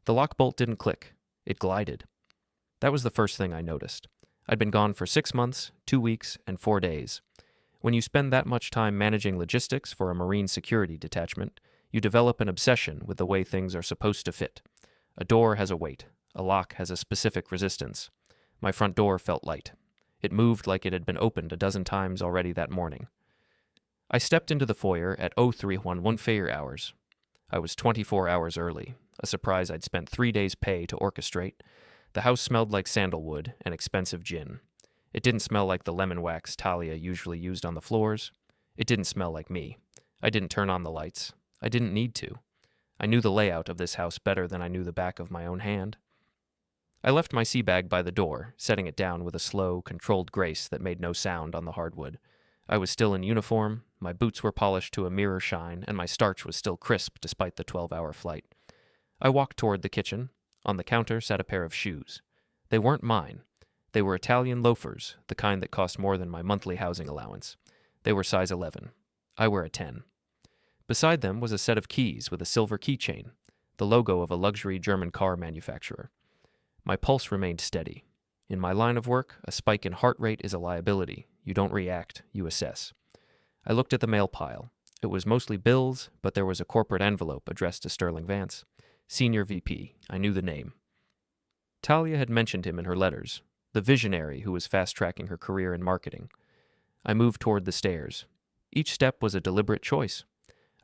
The lock bolt didn't click. It glided. That was the first thing I noticed. I'd been gone for 6 months, 2 weeks, and 4 days. When you spend that much time managing logistics for a Marine security detachment, you develop an obsession with the way things are supposed to fit. A door has a weight. A lock has a specific resistance. My front door felt light. It moved like it had been opened a dozen times already that morning. I stepped into the foyer at 0311 fair hours. I was 24 hours early, a surprise I'd spent 3 days' pay to orchestrate. The house smelled like sandalwood and expensive gin. It didn't smell like the lemon wax Talia usually used on the floors. It didn't smell like me. I didn't turn on the lights. I didn't need to. I knew the layout of this house better than I knew the back of my own hand. I left my sea bag by the door, setting it down with a slow, controlled grace that made no sound on the hardwood. I was still in uniform, my boots were polished to a mirror shine, and my starch was still crisp despite the 12-hour flight. I walked toward the kitchen. On the counter sat a pair of shoes. They weren't mine. They were Italian loafers, the kind that cost more than my monthly housing allowance. They were size 11. I wear a 10. Beside them was a set of keys with a silver keychain, the logo of a luxury German car manufacturer. My pulse remained steady. In my line of work, a spike in heart rate is a liability. You don't react, you assess. I looked at the mail pile. It was mostly bills, but there was a corporate envelope addressed to Sterling Vance. Senior VP. I knew the name. Talia had mentioned him in her letters, the visionary who was fast-tracking her career in marketing. I moved toward the stairs. Each step was a deliberate choice.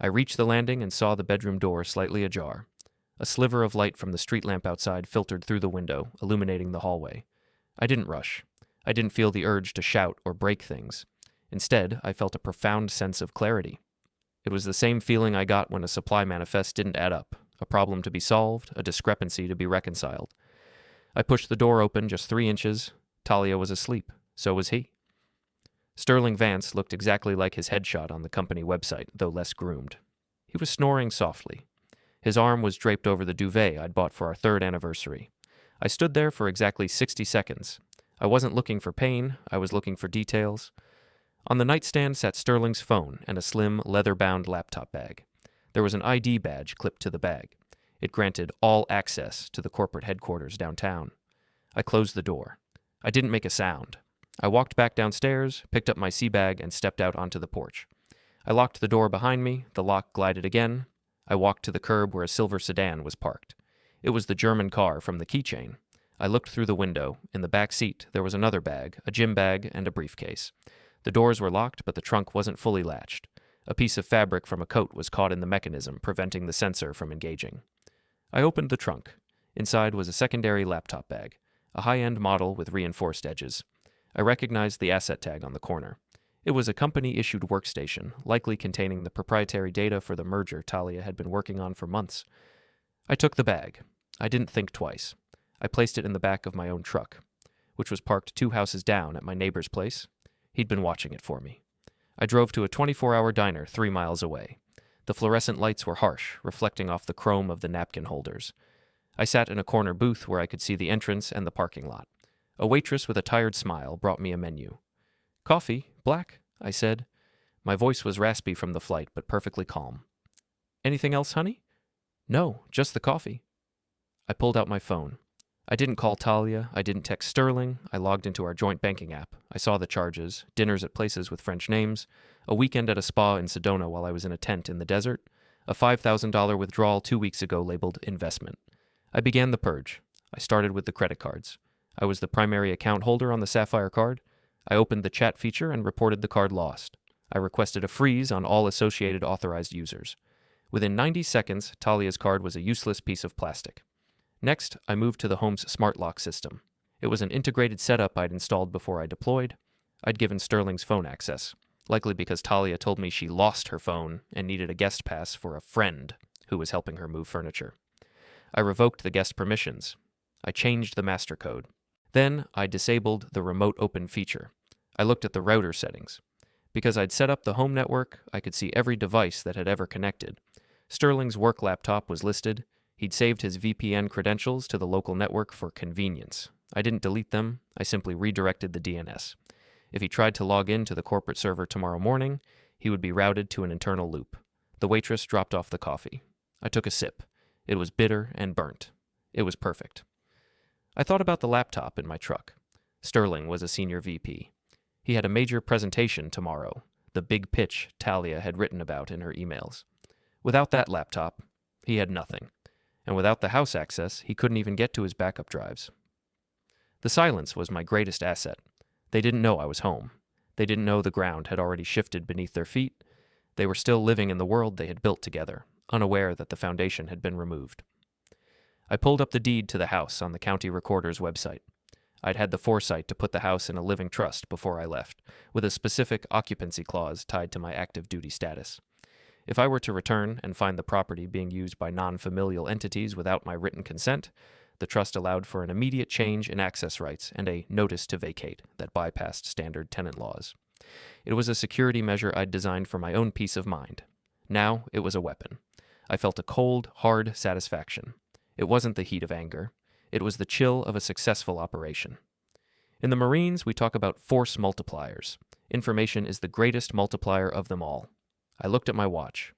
I reached the landing and saw the bedroom door slightly ajar. A sliver of light from the street lamp outside filtered through the window, illuminating the hallway. I didn't rush. I didn't feel the urge to shout or break things. Instead, I felt a profound sense of clarity. It was the same feeling I got when a supply manifest didn't add up, a problem to be solved, a discrepancy to be reconciled. I pushed the door open just 3 inches. Talia was asleep. So was he. Sterling Vance looked exactly like his headshot on the company website, though less groomed. He was snoring softly. His arm was draped over the duvet I'd bought for our 3rd anniversary. I stood there for exactly 60 seconds. I wasn't looking for pain, I was looking for details. On the nightstand sat Sterling's phone and a slim, leather-bound laptop bag. There was an ID badge clipped to the bag. It granted all access to the corporate headquarters downtown. I closed the door. I didn't make a sound. I walked back downstairs, picked up my sea bag, and stepped out onto the porch. I locked the door behind me, the lock glided again. I walked to the curb where a silver sedan was parked. It was the German car from the keychain. I looked through the window. In the back seat, there was another bag, a gym bag, and a briefcase. The doors were locked, but the trunk wasn't fully latched. A piece of fabric from a coat was caught in the mechanism, preventing the sensor from engaging. I opened the trunk. Inside was a secondary laptop bag, a high-end model with reinforced edges. I recognized the asset tag on the corner. It was a company-issued workstation, likely containing the proprietary data for the merger Talia had been working on for months. I took the bag. I didn't think twice. I placed it in the back of my own truck, which was parked 2 houses down at my neighbor's place. He'd been watching it for me. I drove to a 24-hour diner 3 miles away. The fluorescent lights were harsh, reflecting off the chrome of the napkin holders. I sat in a corner booth where I could see the entrance and the parking lot. A waitress with a tired smile brought me a menu. "Coffee, black," I said. My voice was raspy from the flight, but perfectly calm. "Anything else, honey?" "No, just the coffee." I pulled out my phone. I didn't call Talia, I didn't text Sterling, I logged into our joint banking app. I saw the charges, dinners at places with French names, a weekend at a spa in Sedona while I was in a tent in the desert, a $5,000 withdrawal 2 weeks ago labeled investment. I began the purge. I started with the credit cards. I was the primary account holder on the Sapphire card. I opened the chat feature and reported the card lost. I requested a freeze on all associated authorized users. Within 90 seconds, Talia's card was a useless piece of plastic. Next, I moved to the home's smart lock system. It was an integrated setup I'd installed before I deployed. I'd given Sterling's phone access, likely because Talia told me she lost her phone and needed a guest pass for a friend who was helping her move furniture. I revoked the guest permissions. I changed the master code. Then I disabled the remote open feature. I looked at the router settings. Because I'd set up the home network, I could see every device that had ever connected. Sterling's work laptop was listed. He'd saved his VPN credentials to the local network for convenience. I didn't delete them, I simply redirected the DNS. If he tried to log in to the corporate server tomorrow morning, he would be routed to an internal loop. The waitress dropped off the coffee. I took a sip. It was bitter and burnt. It was perfect. I thought about the laptop in my truck. Sterling was a senior VP. He had a major presentation tomorrow, the big pitch Talia had written about in her emails. Without that laptop, he had nothing. And without the house access, he couldn't even get to his backup drives. The silence was my greatest asset. They didn't know I was home. They didn't know the ground had already shifted beneath their feet. They were still living in the world they had built together, unaware that the foundation had been removed. I pulled up the deed to the house on the county recorder's website. I'd had the foresight to put the house in a living trust before I left, with a specific occupancy clause tied to my active duty status. If I were to return and find the property being used by non-familial entities without my written consent, the trust allowed for an immediate change in access rights and a notice to vacate that bypassed standard tenant laws. It was a security measure I'd designed for my own peace of mind. Now it was a weapon. I felt a cold, hard satisfaction. It wasn't the heat of anger. It was the chill of a successful operation. In the Marines, we talk about force multipliers. Information is the greatest multiplier of them all. I looked at my watch.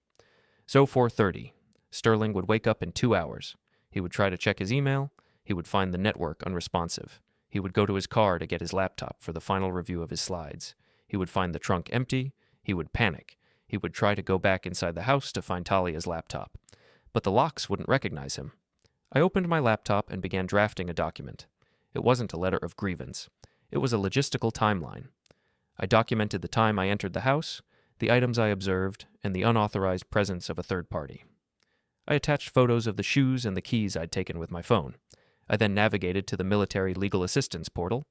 So 4:30. Sterling would wake up in 2 hours. He would try to check his email. He would find the network unresponsive. He would go to his car to get his laptop for the final review of his slides. He would find the trunk empty. He would panic. He would try to go back inside the house to find Talia's laptop. But the locks wouldn't recognize him. I opened my laptop and began drafting a document. It wasn't a letter of grievance. It was a logistical timeline. I documented the time I entered the house, the items I observed, and the unauthorized presence of a third party. I attached photos of the shoes and the keys I'd taken with my phone. I then navigated to the military legal assistance portal.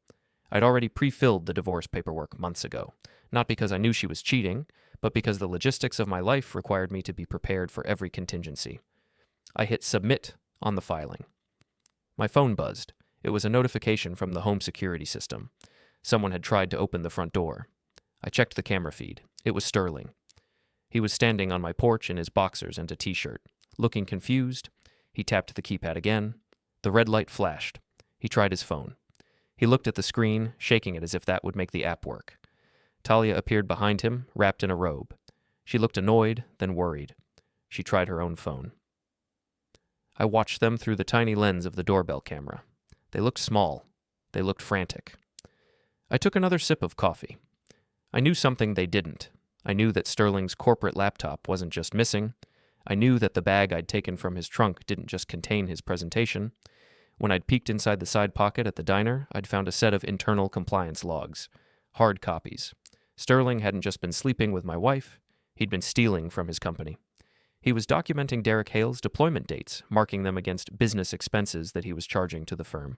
I'd already pre-filled the divorce paperwork months ago, not because I knew she was cheating, but because the logistics of my life required me to be prepared for every contingency. I hit submit on the filing. My phone buzzed. It was a notification from the home security system. Someone had tried to open the front door. I checked the camera feed. It was Sterling. He was standing on my porch in his boxers and a t-shirt, looking confused. He tapped the keypad again. The red light flashed. He tried his phone. He looked at the screen, shaking it as if that would make the app work. Talia appeared behind him, wrapped in a robe. She looked annoyed, then worried. She tried her own phone. I watched them through the tiny lens of the doorbell camera. They looked small. They looked frantic. I took another sip of coffee. I knew something they didn't. I knew that Sterling's corporate laptop wasn't just missing. I knew that the bag I'd taken from his trunk didn't just contain his presentation. When I'd peeked inside the side pocket at the diner, I'd found a set of internal compliance logs. Hard copies. Sterling hadn't just been sleeping with my wife. He'd been stealing from his company. He was documenting Derek Hale's deployment dates, marking them against business expenses that he was charging to the firm.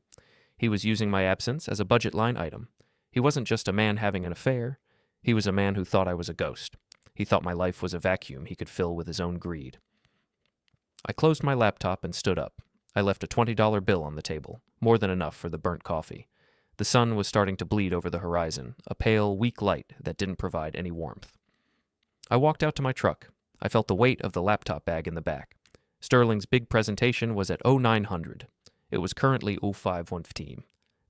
He was using my absence as a budget line item. He wasn't just a man having an affair. He was a man who thought I was a ghost. He thought my life was a vacuum he could fill with his own greed. I closed my laptop and stood up. I left a $20 bill on the table, more than enough for the burnt coffee. The sun was starting to bleed over the horizon, a pale, weak light that didn't provide any warmth. I walked out to my truck. I felt the weight of the laptop bag in the back. Sterling's big presentation was at 0900. It was currently 0515.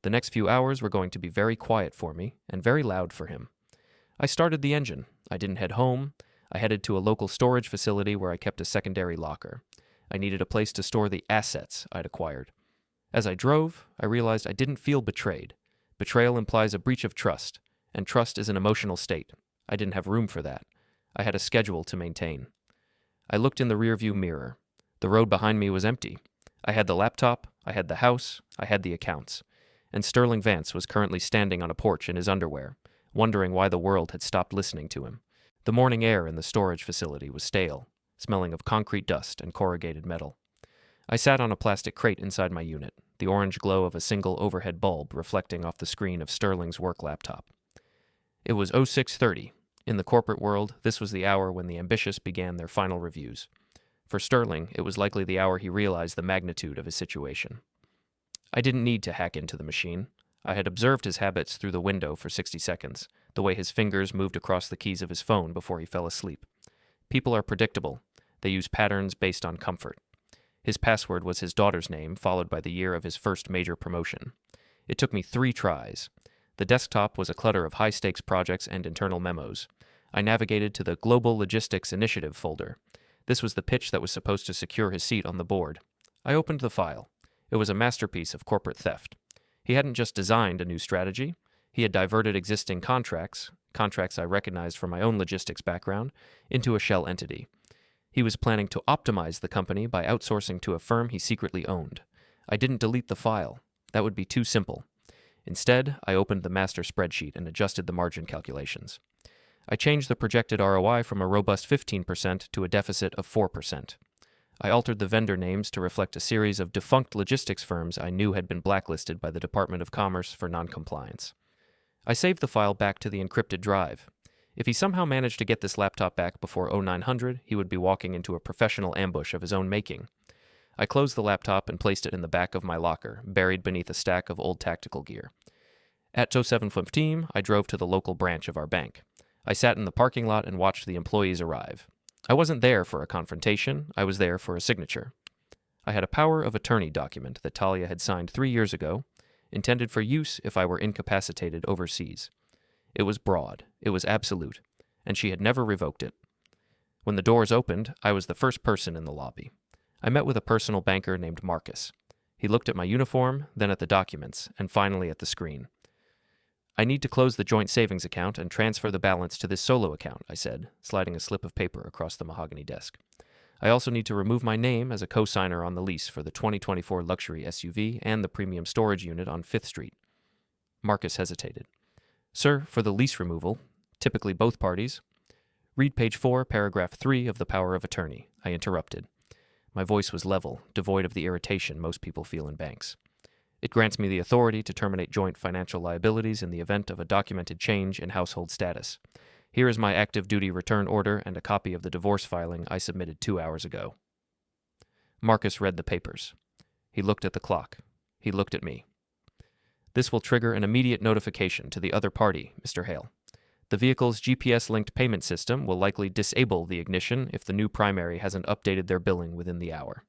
The next few hours were going to be very quiet for me and very loud for him. I started the engine. I didn't head home. I headed to a local storage facility where I kept a secondary locker. I needed a place to store the assets I'd acquired. As I drove, I realized I didn't feel betrayed. Betrayal implies a breach of trust, and trust is an emotional state. I didn't have room for that. I had a schedule to maintain. I looked in the rearview mirror. The road behind me was empty. I had the laptop, I had the house, I had the accounts. And Sterling Vance was currently standing on a porch in his underwear, wondering why the world had stopped listening to him. The morning air in the storage facility was stale, smelling of concrete dust and corrugated metal. I sat on a plastic crate inside my unit, the orange glow of a single overhead bulb reflecting off the screen of Sterling's work laptop. It was 0630. In the corporate world, this was the hour when the ambitious began their final reviews. For Sterling, it was likely the hour he realized the magnitude of his situation. I didn't need to hack into the machine. I had observed his habits through the window for 60 seconds, the way his fingers moved across the keys of his phone before he fell asleep. People are predictable. They use patterns based on comfort. His password was his daughter's name, followed by the year of his first major promotion. It took me 3 tries. The desktop was a clutter of high-stakes projects and internal memos. I navigated to the Global Logistics Initiative folder. This was the pitch that was supposed to secure his seat on the board. I opened the file. It was a masterpiece of corporate theft. He hadn't just designed a new strategy, he had diverted existing contracts I recognized from my own logistics background, into a shell entity. He was planning to optimize the company by outsourcing to a firm he secretly owned. I didn't delete the file. That would be too simple. Instead, I opened the master spreadsheet and adjusted the margin calculations. I changed the projected ROI from a robust 15% to a deficit of 4%. I altered the vendor names to reflect a series of defunct logistics firms I knew had been blacklisted by the Department of Commerce for noncompliance. I saved the file back to the encrypted drive. If he somehow managed to get this laptop back before 0900, he would be walking into a professional ambush of his own making. I closed the laptop and placed it in the back of my locker, buried beneath a stack of old tactical gear. At 07:15, I drove to the local branch of our bank. I sat in the parking lot and watched the employees arrive. I wasn't there for a confrontation, I was there for a signature. I had a power of attorney document that Talia had signed 3 years ago, intended for use if I were incapacitated overseas. It was broad, it was absolute, and she had never revoked it. When the doors opened, I was the first person in the lobby. I met with a personal banker named Marcus. He looked at my uniform, then at the documents, and finally at the screen. I need to close the joint savings account and transfer the balance to this solo account, I said, sliding a slip of paper across the mahogany desk. I also need to remove my name as a co-signer on the lease for the 2024 luxury SUV and the premium storage unit on 5th Street. Marcus hesitated. Sir, for the lease removal, typically both parties. Read page 4, paragraph 3 of the power of attorney, I interrupted. My voice was level, devoid of the irritation most people feel in banks. It grants me the authority to terminate joint financial liabilities in the event of a documented change in household status. Here is my active duty return order and a copy of the divorce filing I submitted 2 hours ago. Marcus read the papers. He looked at the clock. He looked at me. This will trigger an immediate notification to the other party, Mr. Hale. The vehicle's GPS-linked payment system will likely disable the ignition if the new primary hasn't updated their billing within the hour.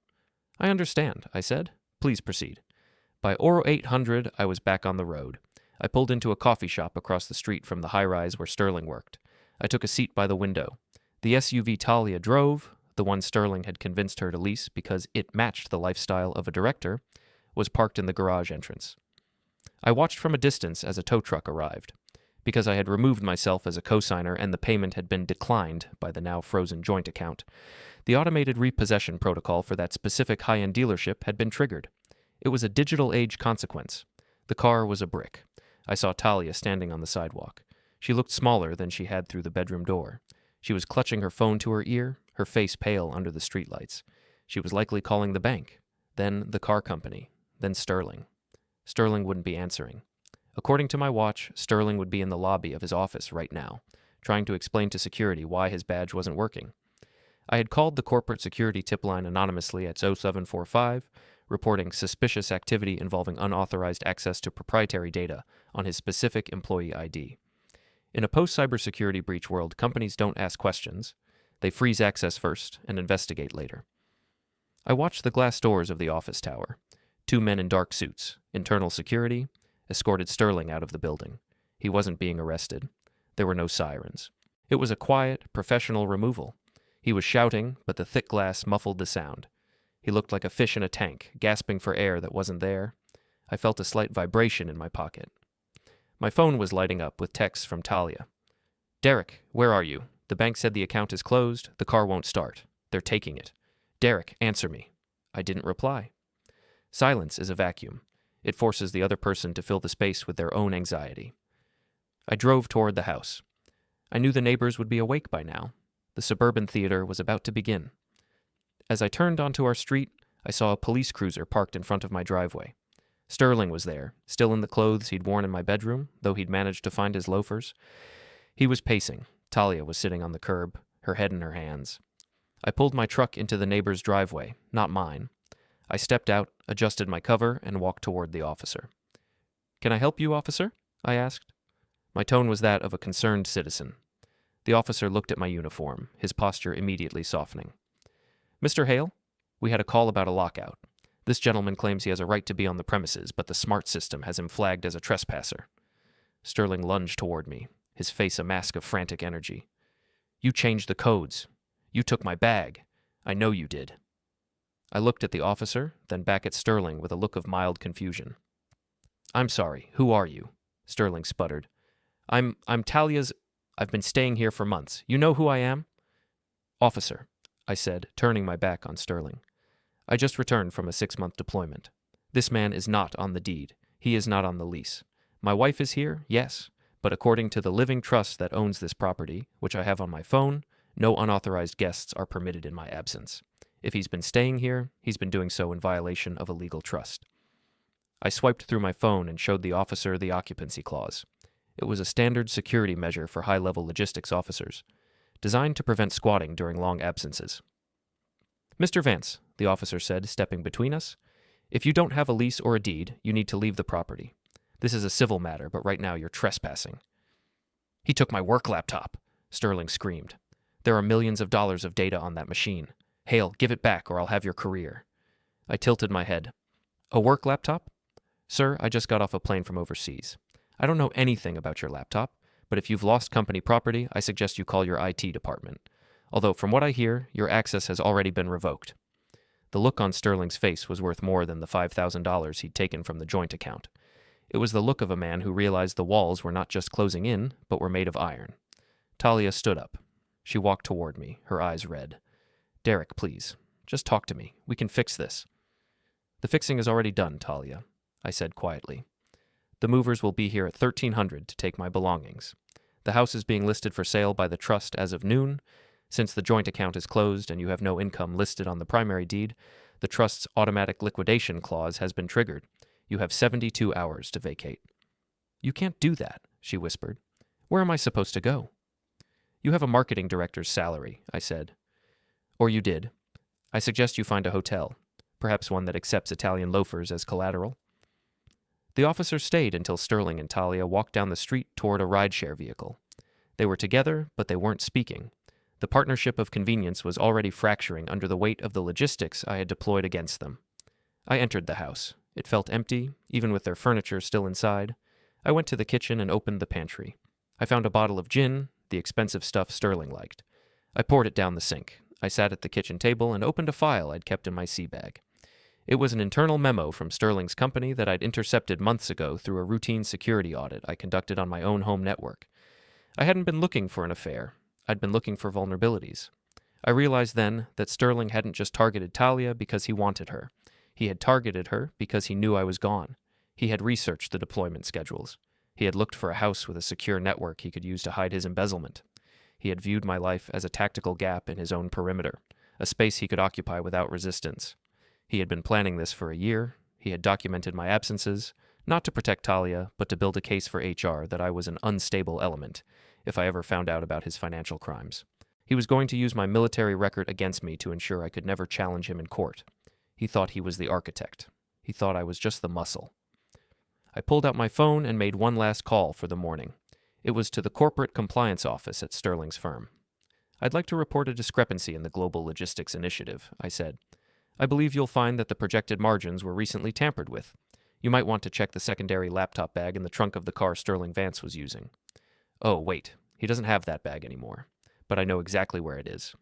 I understand, I said. Please proceed. By 0800, I was back on the road. I pulled into a coffee shop across the street from the high-rise where Sterling worked. I took a seat by the window. The SUV Talia drove, the one Sterling had convinced her to lease because it matched the lifestyle of a director, was parked in the garage entrance. I watched from a distance as a tow truck arrived. Because I had removed myself as a cosigner and the payment had been declined by the now frozen joint account, the automated repossession protocol for that specific high-end dealership had been triggered. It was a digital age consequence. The car was a brick. I saw Talia standing on the sidewalk. She looked smaller than she had through the bedroom door. She was clutching her phone to her ear, her face pale under the streetlights. She was likely calling the bank, then the car company, then Sterling. Sterling wouldn't be answering. According to my watch, Sterling would be in the lobby of his office right now, trying to explain to security why his badge wasn't working. I had called the corporate security tip line anonymously at 0745, reporting suspicious activity involving unauthorized access to proprietary data on his specific employee ID. In a post-cybersecurity breach world, companies don't ask questions. They freeze access first and investigate later. I watched the glass doors of the office tower. 2 men in dark suits, internal security, escorted Sterling out of the building. He wasn't being arrested. There were no sirens. It was a quiet, professional removal. He was shouting, but the thick glass muffled the sound. He looked like a fish in a tank, gasping for air that wasn't there. I felt a slight vibration in my pocket. My phone was lighting up with texts from Talia. Derek, where are you? The bank said the account is closed. The car won't start. They're taking it. Derek, answer me. I didn't reply. Silence is a vacuum. It forces the other person to fill the space with their own anxiety. I drove toward the house. I knew the neighbors would be awake by now. The suburban theater was about to begin. As I turned onto our street, I saw a police cruiser parked in front of my driveway. Sterling was there, still in the clothes he'd worn in my bedroom, though he'd managed to find his loafers. He was pacing. Talia was sitting on the curb, her head in her hands. I pulled my truck into the neighbor's driveway, not mine. I stepped out, adjusted my cover, and walked toward the officer. Can I help you, officer? I asked. My tone was that of a concerned citizen. The officer looked at my uniform, his posture immediately softening. Mr. Hale, we had a call about a lockout. This gentleman claims he has a right to be on the premises, but the smart system has him flagged as a trespasser. Sterling lunged toward me, his face a mask of frantic energy. You changed the codes. You took my bag. I know you did. I looked at the officer, then back at Sterling with a look of mild confusion. "I'm sorry, who are you?" Sterling sputtered. I'm Talia's. I've been staying here for months. You know who I am?" "Officer," I said, turning my back on Sterling. "I just returned from a 6-month deployment. This man is not on the deed. He is not on the lease. My wife is here, yes, but according to the living trust that owns this property, which I have on my phone, no unauthorized guests are permitted in my absence. If he's been staying here, he's been doing so in violation of a legal trust." I swiped through my phone and showed the officer the occupancy clause. It was a standard security measure for high-level logistics officers, designed to prevent squatting during long absences. "Mr. Vance," the officer said, stepping between us, "if you don't have a lease or a deed, you need to leave the property. This is a civil matter, but right now you're trespassing." "He took my work laptop," Sterling screamed. "There are millions of dollars of data on that machine. Hale, give it back or I'll have your career." I tilted my head. "A work laptop? Sir, I just got off a plane from overseas. I don't know anything about your laptop, but if you've lost company property, I suggest you call your IT department. Although, from what I hear, your access has already been revoked." The look on Sterling's face was worth more than the $5,000 he'd taken from the joint account. It was the look of a man who realized the walls were not just closing in, but were made of iron. Talia stood up. She walked toward me, her eyes red. "Derek, please. Just talk to me. We can fix this." "The fixing is already done, Talia," I said quietly. "The movers will be here at 1300 to take my belongings. The house is being listed for sale by the trust as of noon. Since the joint account is closed and you have no income listed on the primary deed, the trust's automatic liquidation clause has been triggered. You have 72 hours to vacate." "You can't do that," she whispered. "Where am I supposed to go?" "You have a marketing director's salary," I said. "Or you did. I suggest you find a hotel, perhaps one that accepts Italian loafers as collateral." The officer stayed until Sterling and Talia walked down the street toward a rideshare vehicle. They were together, but they weren't speaking. The partnership of convenience was already fracturing under the weight of the logistics I had deployed against them. I entered the house. It felt empty, even with their furniture still inside. I went to the kitchen and opened the pantry. I found a bottle of gin, the expensive stuff Sterling liked. I poured it down the sink. I sat at the kitchen table and opened a file I'd kept in my sea bag. It was an internal memo from Sterling's company that I'd intercepted months ago through a routine security audit I conducted on my own home network. I hadn't been looking for an affair. I'd been looking for vulnerabilities. I realized then that Sterling hadn't just targeted Talia because he wanted her. He had targeted her because he knew I was gone. He had researched the deployment schedules. He had looked for a house with a secure network he could use to hide his embezzlement. He had viewed my life as a tactical gap in his own perimeter, a space he could occupy without resistance. He had been planning this for a year. He had documented my absences, not to protect Talia, but to build a case for HR that I was an unstable element if I ever found out about his financial crimes. He was going to use my military record against me to ensure I could never challenge him in court. He thought he was the architect. He thought I was just the muscle. I pulled out my phone and made one last call for the morning. It was to the corporate compliance office at Sterling's firm. "I'd like to report a discrepancy in the Global Logistics Initiative," I said. "I believe you'll find that the projected margins were recently tampered with. You might want to check the secondary laptop bag in the trunk of the car Sterling Vance was using." "Oh, wait, he doesn't have that bag anymore, but I know exactly where it is."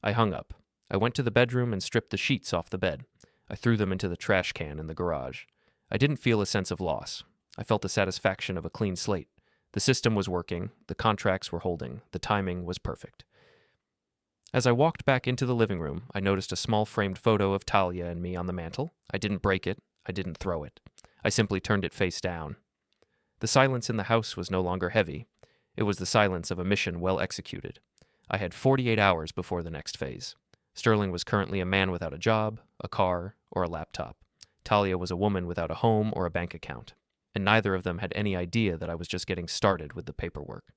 I hung up. I went to the bedroom and stripped the sheets off the bed. I threw them into the trash can in the garage. I didn't feel a sense of loss. I felt the satisfaction of a clean slate. The system was working, the contracts were holding, the timing was perfect. As I walked back into the living room, I noticed a small framed photo of Talia and me on the mantel. I didn't break it. I didn't throw it. I simply turned it face down. The silence in the house was no longer heavy. It was the silence of a mission well executed. I had 48 hours before the next phase. Sterling was currently a man without a job, a car, or a laptop. Talia was a woman without a home or a bank account. And neither of them had any idea that I was just getting started with the paperwork.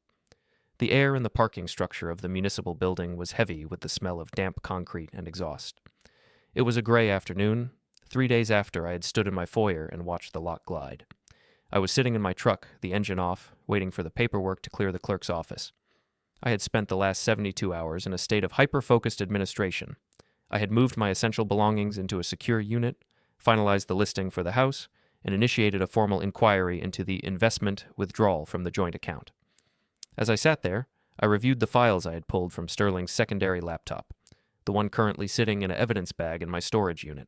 The air in the parking structure of the municipal building was heavy with the smell of damp concrete and exhaust. It was a gray afternoon, 3 days after I had stood in my foyer and watched the lot glide. I was sitting in my truck, the engine off, waiting for the paperwork to clear the clerk's office. I had spent the last 72 hours in a state of hyper-focused administration. I had moved my essential belongings into a secure unit, finalized the listing for the house, and initiated a formal inquiry into the investment withdrawal from the joint account. As I sat there, I reviewed the files I had pulled from Sterling's secondary laptop. the one currently sitting in an evidence bag in my storage unit.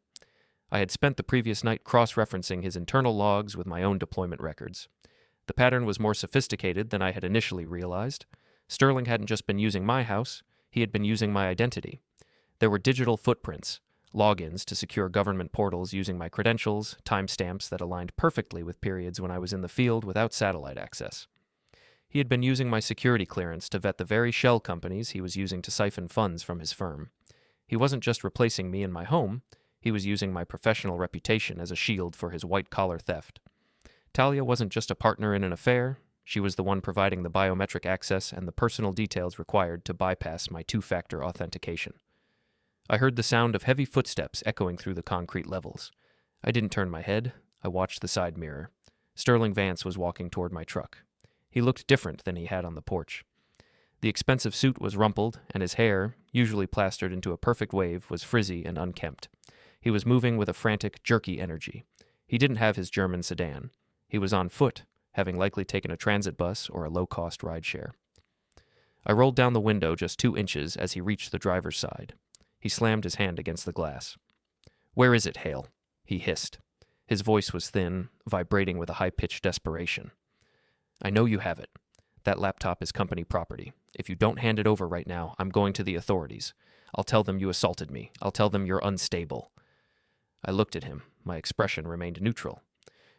I had spent the previous night cross-referencing his internal logs with my own deployment records. The pattern was more sophisticated than I had initially realized. Sterling hadn't just been using my house, he had been using my identity. There were digital footprints, logins to secure government portals using my credentials, timestamps that aligned perfectly with periods when I was in the field without satellite access. He had been using my security clearance to vet the very shell companies he was using to siphon funds from his firm. He wasn't just replacing me in my home, he was using my professional reputation as a shield for his white-collar theft. Talia wasn't just a partner in an affair, she was the one providing the biometric access and the personal details required to bypass my two-factor authentication. I heard the sound of heavy footsteps echoing through the concrete levels. I didn't turn my head, I watched the side mirror. Sterling Vance was walking toward my truck. He looked different than he had on the porch. The expensive suit was rumpled, and his hair, usually plastered into a perfect wave, was frizzy and unkempt. He was moving with a frantic, jerky energy. He didn't have his German sedan. He was on foot, having likely taken a transit bus or a low-cost rideshare. I rolled down the window just 2 inches as he reached the driver's side. He slammed his hand against the glass. "Where is it, Hale?" he hissed. His voice was thin, vibrating with a high-pitched desperation. "I know you have it. That laptop is company property. If you don't hand it over right now, I'm going to the authorities. I'll tell them you assaulted me. I'll tell them you're unstable." I looked at him. My expression remained neutral.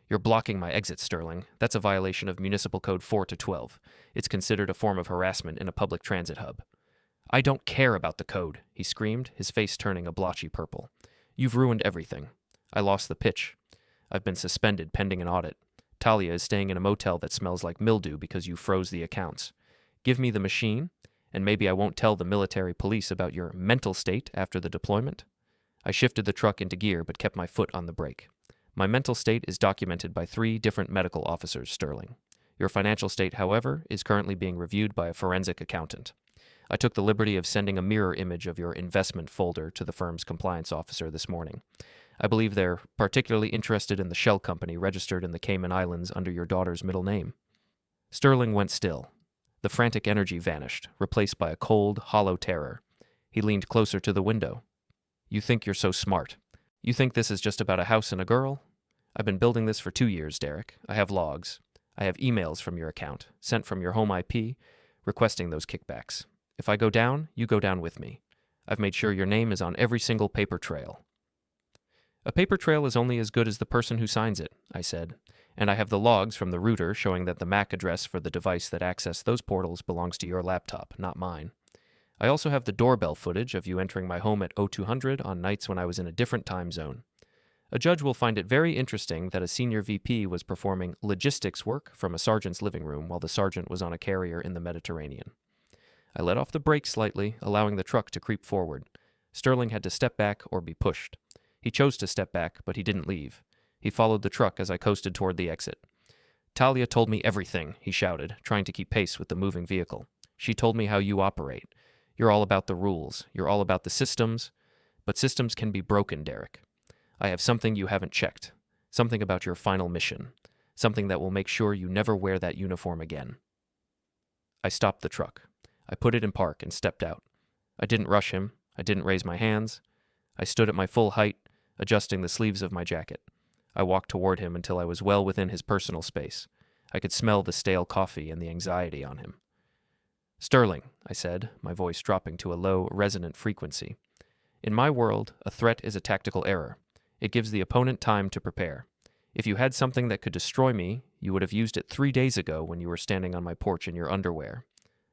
"You're blocking my exit, Sterling. That's a violation of Municipal Code 4-12. It's considered a form of harassment in a public transit hub." "I don't care about the code," he screamed, his face turning a blotchy purple. "You've ruined everything. I lost the pitch. I've been suspended pending an audit. Talia is staying in a motel that smells like mildew because you froze the accounts. Give me the machine, and maybe I won't tell the military police about your mental state after the deployment." I shifted the truck into gear but kept my foot on the brake. "My mental state is documented by 3 different medical officers, Sterling. Your financial state, however, is currently being reviewed by a forensic accountant. I took the liberty of sending a mirror image of your investment folder to the firm's compliance officer this morning. I believe they're particularly interested in the shell company registered in the Cayman Islands under your daughter's middle name." Sterling went still. The frantic energy vanished, replaced by a cold, hollow terror. He leaned closer to the window. "You think you're so smart. You think this is just about a house and a girl? I've been building this for 2 years, Derek. I have logs. I have emails from your account, sent from your home IP, requesting those kickbacks. If I go down, you go down with me. I've made sure your name is on every single paper trail." "A paper trail is only as good as the person who signs it," I said, "and I have the logs from the router showing that the MAC address for the device that accessed those portals belongs to your laptop, not mine. I also have the doorbell footage of you entering my home at 0200 on nights when I was in a different time zone. A judge will find it very interesting that a senior VP was performing logistics work from a sergeant's living room while the sergeant was on a carrier in the Mediterranean." I let off the brake slightly, allowing the truck to creep forward. Sterling had to step back or be pushed. He chose to step back, but he didn't leave. He followed the truck as I coasted toward the exit. "Talia told me everything," he shouted, trying to keep pace with the moving vehicle. "She told me how you operate. You're all about the rules. You're all about the systems. But systems can be broken, Derek. I have something you haven't checked. Something about your final mission. Something that will make sure you never wear that uniform again." I stopped the truck. I put it in park and stepped out. I didn't rush him. I didn't raise my hands. I stood at my full height, adjusting the sleeves of my jacket. I walked toward him until I was well within his personal space. I could smell the stale coffee and the anxiety on him. "Sterling," I said, my voice dropping to a low, resonant frequency. "In my world, a threat is a tactical error. It gives the opponent time to prepare. If you had something that could destroy me, you would have used it 3 days ago when you were standing on my porch in your underwear.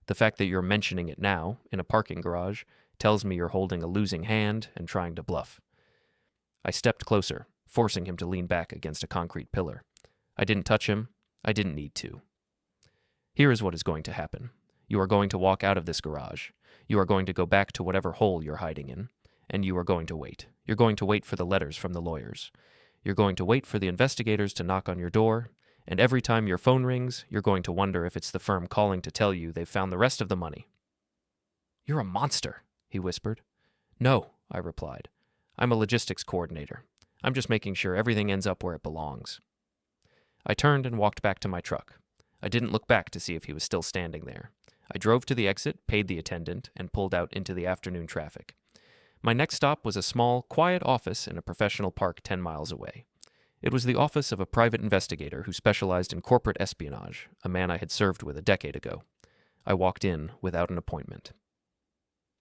The fact that you're mentioning it now, in a parking garage, tells me you're holding a losing hand and trying to bluff." I stepped closer, forcing him to lean back against a concrete pillar. I didn't touch him. I didn't need to. "Here is what is going to happen. You are going to walk out of this garage. You are going to go back to whatever hole you're hiding in, and you are going to wait. You're going to wait for the letters from the lawyers. You're going to wait for the investigators to knock on your door, and every time your phone rings, you're going to wonder if it's the firm calling to tell you they've found the rest of the money." "You're a monster," he whispered. "No," I replied. "I'm a logistics coordinator. I'm just making sure everything ends up where it belongs." I turned and walked back to my truck. I didn't look back to see if he was still standing there. I drove to the exit, paid the attendant, and pulled out into the afternoon traffic. My next stop was a small, quiet office in a professional park 10 miles away. It was the office of a private investigator who specialized in corporate espionage, a man I had served with a decade ago. I walked in without an appointment.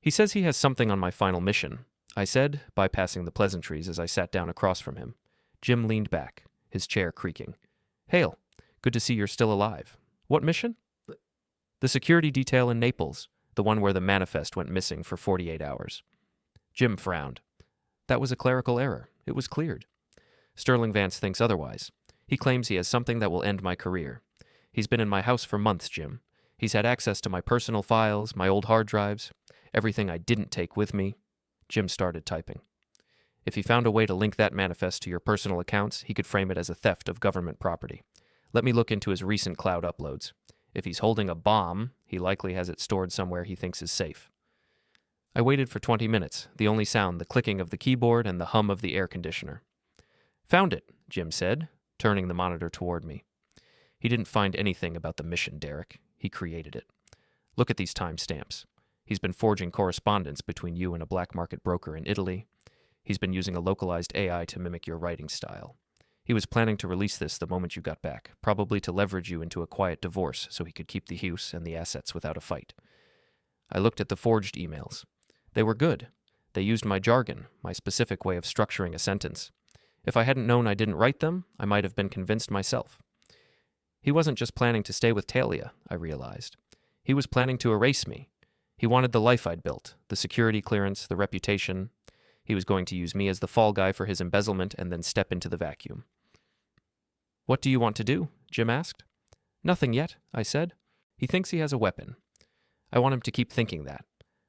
"He says he has something on my final mission," I said, bypassing the pleasantries as I sat down across from him. Jim leaned back, his chair creaking. "Hale, good to see you're still alive. What mission?" "The security detail in Naples, the one where the manifest went missing for 48 hours. Jim frowned. "That was a clerical error. It was cleared." "Sterling Vance thinks otherwise. He claims he has something that will end my career. He's been in my house for months, Jim. He's had access to my personal files, my old hard drives, everything I didn't take with me." Jim started typing. "If he found a way to link that manifest to your personal accounts, he could frame it as a theft of government property. Let me look into his recent cloud uploads. If he's holding a bomb, he likely has it stored somewhere he thinks is safe." I waited for 20 minutes, the only sound the clicking of the keyboard and the hum of the air conditioner. "Found it," Jim said, turning the monitor toward me. "He didn't find anything about the mission, Derek. He created it. Look at these timestamps. He's been forging correspondence between you and a black market broker in Italy. He's been using a localized AI to mimic your writing style. He was planning to release this the moment you got back, probably to leverage you into a quiet divorce so he could keep the house and the assets without a fight." I looked at the forged emails. They were good. They used my jargon, my specific way of structuring a sentence. If I hadn't known I didn't write them, I might have been convinced myself. He wasn't just planning to stay with Talia, I realized. He was planning to erase me. He wanted the life I'd built, the security clearance, the reputation. He was going to use me as the fall guy for his embezzlement and then step into the vacuum. "What do you want to do?" Jim asked. "Nothing yet," I said. "He thinks he has a weapon. I want him to keep thinking that.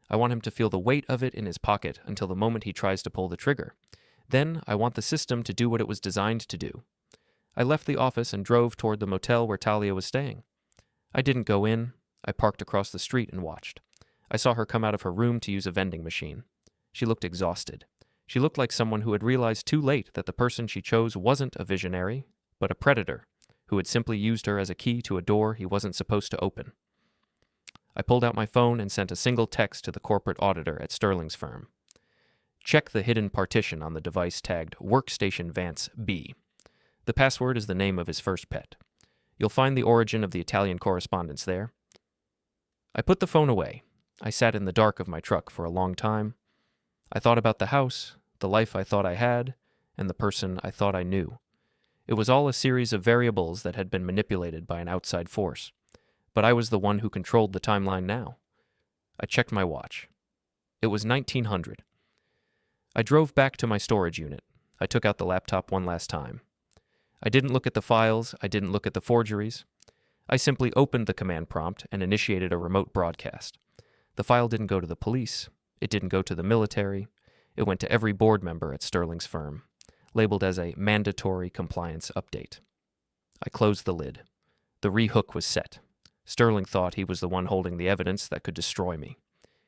I want him to feel the weight of it in his pocket until the moment he tries to pull the trigger. Then I want the system to do what it was designed to do." I left the office and drove toward the motel where Talia was staying. I didn't go in. I parked across the street and watched. I saw her come out of her room to use a vending machine. She looked exhausted. She looked like someone who had realized too late that the person she chose wasn't a visionary, but a predator, who had simply used her as a key to a door he wasn't supposed to open. I pulled out my phone and sent a single text to the corporate auditor at Sterling's firm. "Check the hidden partition on the device tagged Workstation Vance B. The password is the name of his first pet. You'll find the origin of the Italian correspondence there." I put the phone away. I sat in the dark of my truck for a long time. I thought about the house, the life I thought I had, and the person I thought I knew. It was all a series of variables that had been manipulated by an outside force. But I was the one who controlled the timeline now. I checked my watch. It was 1900. I drove back to my storage unit. I took out the laptop one last time. I didn't look at the files. I didn't look at the forgeries. I simply opened the command prompt and initiated a remote broadcast. The file didn't go to the police. It didn't go to the military. It went to every board member at Sterling's firm, labeled as a mandatory compliance update. I closed the lid. The rehook was set. Sterling thought he was the one holding the evidence that could destroy me.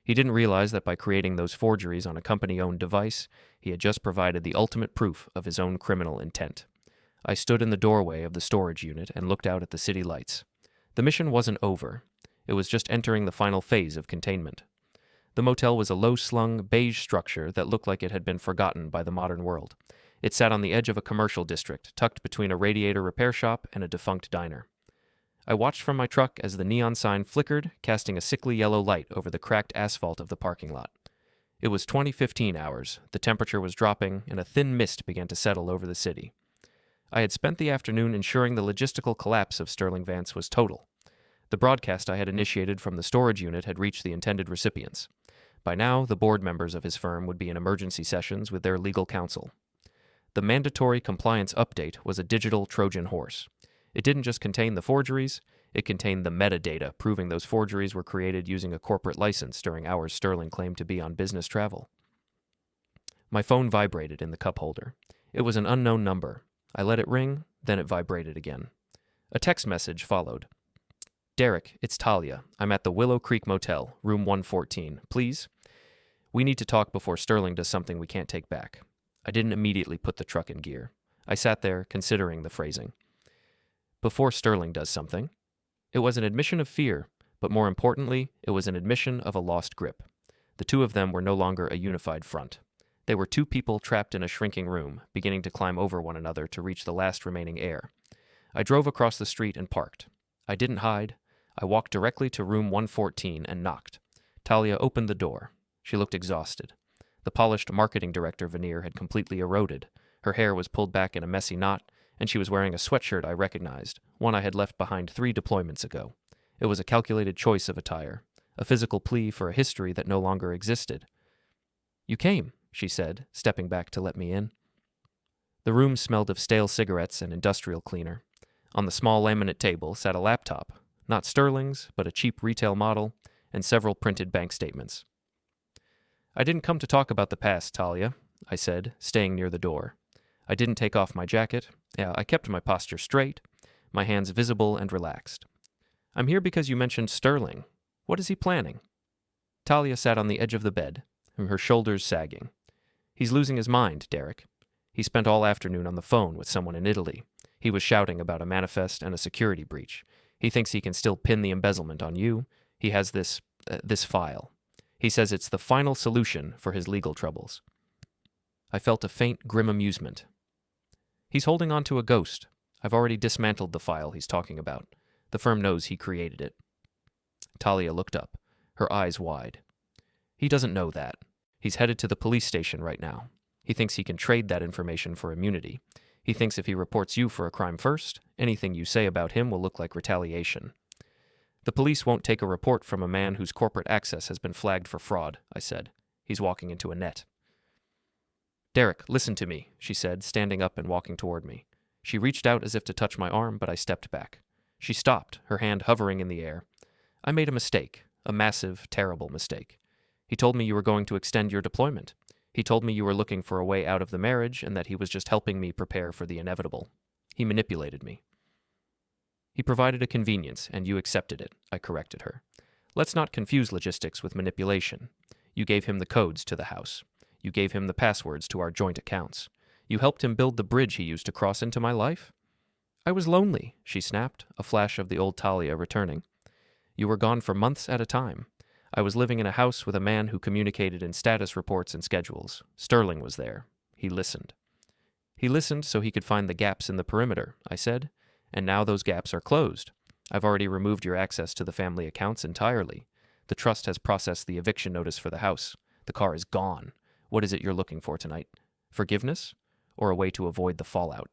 He didn't realize that by creating those forgeries on a company-owned device, he had just provided the ultimate proof of his own criminal intent. I stood in the doorway of the storage unit and looked out at the city lights. The mission wasn't over. It was just entering the final phase of containment. The motel was a low-slung, beige structure that looked like it had been forgotten by the modern world. It sat on the edge of a commercial district, tucked between a radiator repair shop and a defunct diner. I watched from my truck as the neon sign flickered, casting a sickly yellow light over the cracked asphalt of the parking lot. It was 2015 hours, the temperature was dropping, and a thin mist began to settle over the city. I had spent the afternoon ensuring the logistical collapse of Sterling Vance was total. The broadcast I had initiated from the storage unit had reached the intended recipients. By now, the board members of his firm would be in emergency sessions with their legal counsel. The mandatory compliance update was a digital Trojan horse. It didn't just contain the forgeries, it contained the metadata proving those forgeries were created using a corporate license during hours Sterling claimed to be on business travel. My phone vibrated in the cup holder. It was an unknown number. I let it ring, then it vibrated again. A text message followed. "Derek, it's Talia. I'm at the Willow Creek Motel, room 114. Please? We need to talk before Sterling does something we can't take back." I didn't immediately put the truck in gear. I sat there, considering the phrasing. Before Sterling does something. It was an admission of fear, but more importantly, it was an admission of a lost grip. The two of them were no longer a unified front. They were two people trapped in a shrinking room, beginning to climb over one another to reach the last remaining air. I drove across the street and parked. I didn't hide. I walked directly to room 114 and knocked. Talia opened the door. She looked exhausted. The polished marketing director veneer had completely eroded. Her hair was pulled back in a messy knot, and she was wearing a sweatshirt I recognized, one I had left behind 3 deployments ago. It was a calculated choice of attire, a physical plea for a history that no longer existed. "You came," she said, stepping back to let me in. The room smelled of stale cigarettes and industrial cleaner. On the small laminate table sat a laptop, not Sterling's, but a cheap retail model, and several printed bank statements. "I didn't come to talk about the past, Talia," I said, staying near the door. I didn't take off my jacket. I kept my posture straight, my hands visible and relaxed. "I'm here because you mentioned Sterling. What is he planning?" Talia sat on the edge of the bed, her shoulders sagging. "He's losing his mind, Derek. He spent all afternoon on the phone with someone in Italy. He was shouting about a manifest and a security breach. He thinks he can still pin the embezzlement on you. He has this file. He says it's the final solution for his legal troubles." I felt a faint, grim amusement. "He's holding on to a ghost. I've already dismantled the file he's talking about. The firm knows he created it." Talia looked up, her eyes wide. "He doesn't know that. He's headed to the police station right now. He thinks he can trade that information for immunity. He thinks if he reports you for a crime first, anything you say about him will look like retaliation." "The police won't take a report from a man whose corporate access has been flagged for fraud," I said. "He's walking into a net." "Derek, listen to me," she said, standing up and walking toward me. She reached out as if to touch my arm, but I stepped back. She stopped, her hand hovering in the air. "I made a mistake, a massive, terrible mistake. He told me you were going to extend your deployment. He told me you were looking for a way out of the marriage and that he was just helping me prepare for the inevitable. He manipulated me." "He provided a convenience, and you accepted it," I corrected her. "Let's not confuse logistics with manipulation. You gave him the codes to the house. You gave him the passwords to our joint accounts. You helped him build the bridge he used to cross into my life." "I was lonely," she snapped, a flash of the old Talia returning. "You were gone for months at a time. I was living in a house with a man who communicated in status reports and schedules. Sterling was there. He listened. He listened so he could find the gaps in the perimeter," I said, "and now those gaps are closed. I've already removed your access to the family accounts entirely. The trust has processed the eviction notice for the house. The car is gone. What is it you're looking for tonight? Forgiveness? Or a way to avoid the fallout?"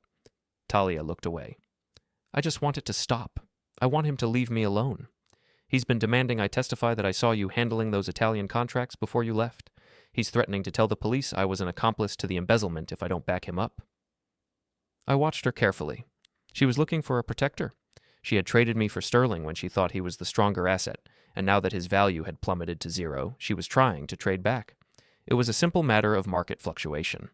Talia looked away. "I just want it to stop. I want him to leave me alone. He's been demanding I testify that I saw you handling those Italian contracts before you left. He's threatening to tell the police I was an accomplice to the embezzlement if I don't back him up." I watched her carefully. She was looking for a protector. She had traded me for Sterling when she thought he was the stronger asset, and now that his value had plummeted to zero, she was trying to trade back. It was a simple matter of market fluctuation.